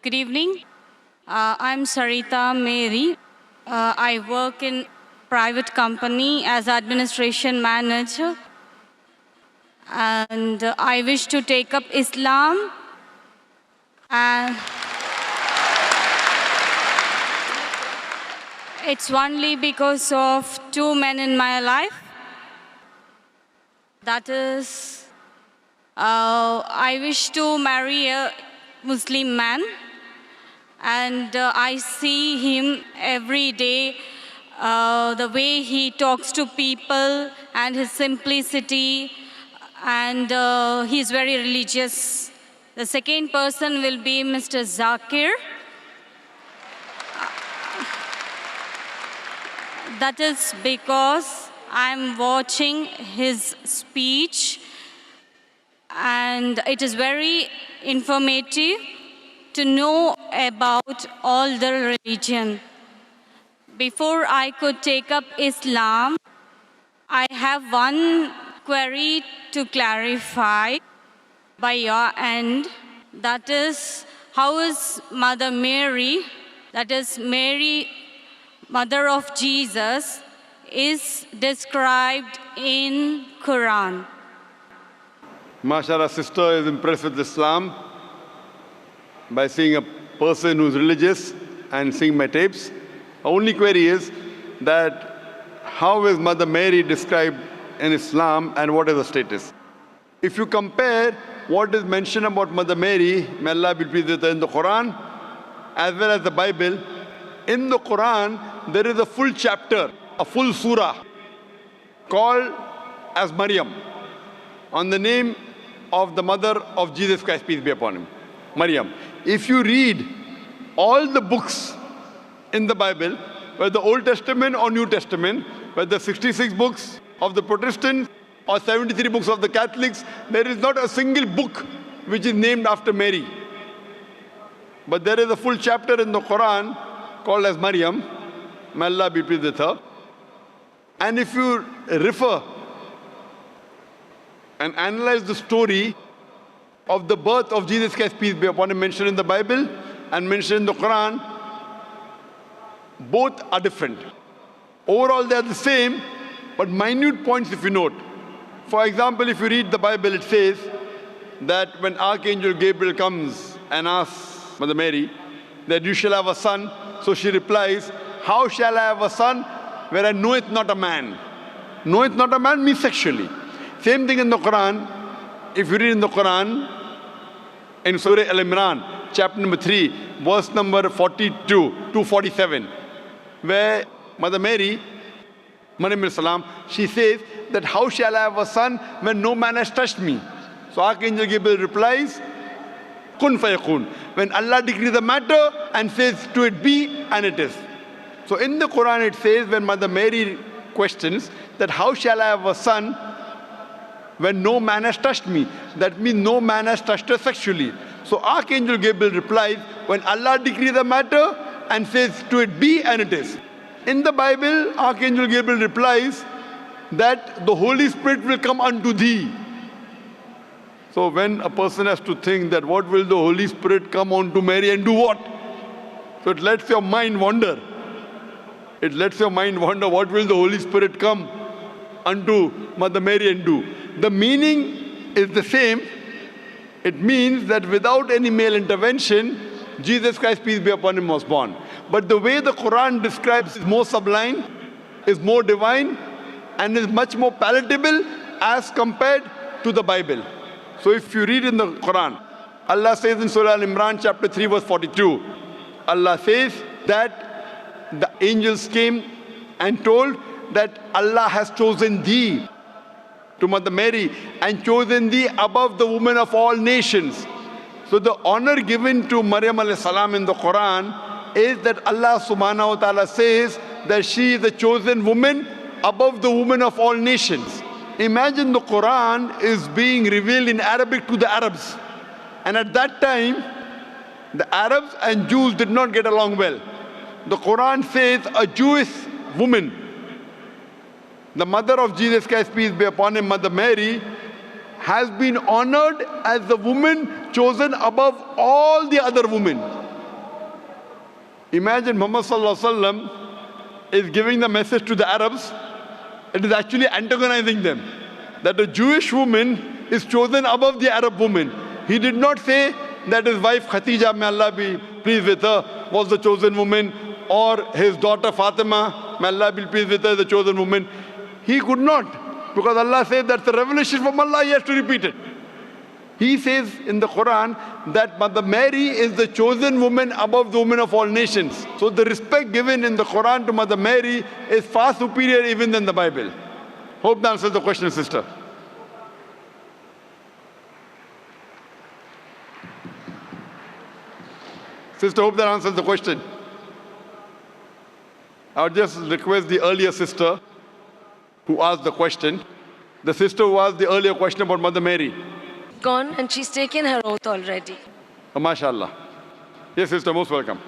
Good evening. I'm Sarita Mary. I work in private company as administration manager, and I wish to take up Islam. And it's only because of two men in my life. That is, I wish to marry a Muslim man, and I see him every day, the way he talks to people and his simplicity, and he's very religious. The second person will be Mr. Zakir. That is because I'm watching his speech, and it is very informative to know about all the religion. Before I could take up Islam, I have one query to clarify by your end. That is, how is Mother Mary, that is Mary, Mother of Jesus, is described in Quran? MashaAllah, sister is impressed with Islam by seeing a person who's religious and seeing my tapes. Our only query is that how is Mother Mary described in Islam and what is the status? If you compare what is mentioned about Mother Mary, may Allah be pleased with her, in the Quran as well as the Bible, in the Quran there is a full chapter, a full surah called as Maryam, on the name of the mother of Jesus Christ, peace be upon him, Maryam. If you read all the books in the Bible, whether Old Testament or New Testament, whether 66 books of the Protestants or 73 books of the Catholics, there is not a single book which is named after Mary. But there is a full chapter in the Quran called as Maryam, may Allah be pleased with her. And if you refer and analyze the story of the birth of Jesus Christ, peace be upon him, mentioned in the Bible and mentioned in the Quran, both are different. Overall they are the same, but minute points if you note. For example, if you read the Bible, it says that when Archangel Gabriel comes and asks Mother Mary that you shall have a son, so she replies, how shall I have a son where I knoweth not a man? Knoweth not a man means sexually. Same thing in the Quran. If you read in the Quran, in Surah Al-Imran, chapter number 3, verse number 42 to 47, where Mother Mary, Maryam al-Salam, she says that how shall I have a son when no man has touched me? So Archangel Gabriel replies, Kun fayakun. When Allah decrees the matter and says to it be, and it is. So in the Quran it says, when Mother Mary questions that how shall I have a son when no man has touched me? That means no man has touched her sexually. So Archangel Gabriel replies, when Allah decrees the matter and says to it be, and it is. In the Bible, Archangel Gabriel replies that the Holy Spirit will come unto thee. So when a person has to think that what will the Holy Spirit come unto Mary and do what? So it lets your mind wander. It lets your mind wonder, what will the Holy Spirit come unto Mother Mary and do? The meaning is the same. It means that without any male intervention, Jesus Christ, peace be upon him, was born. But the way the Quran describes is more sublime, is more divine, and is much more palatable as compared to the Bible. So if you read in the Quran, Allah says in Surah Al-Imran, chapter 3, verse 42, Allah says that the angels came and told that Allah has chosen thee, to Mother Mary, and chosen thee above the women of all nations. So the honor given to Maryam alayhi salam in the Quran is that Allah subhanahu wa ta'ala says that she is the chosen woman above the women of all nations. Imagine the Quran is being revealed in Arabic to the Arabs. And at that time, the Arabs and Jews did not get along well. The Quran says a Jewish woman, the mother of Jesus Christ, peace be upon him, Mother Mary, has been honored as the woman chosen above all the other women. Imagine Muhammad Sallallahu Alaihi Wasallam is giving the message to the Arabs. It is actually antagonizing them. That the Jewish woman is chosen above the Arab woman. He did not say that his wife Khatija, may Allah be pleased with her, was the chosen woman, or his daughter Fatima, may Allah be pleased with her, the chosen woman. He could not, because Allah said that's a revelation from Allah, he has to repeat it. He says in the Quran that Mother Mary is the chosen woman above the women of all nations. So the respect given in the Quran to Mother Mary is far superior even than the Bible. Hope that answers the question, sister. Sister, hope that answers the question. I would just request the earlier sister who asked the question, the sister who asked the earlier question about Mother Mary. Gone, and she's taken her oath already. MashaAllah. Yes, sister, most welcome.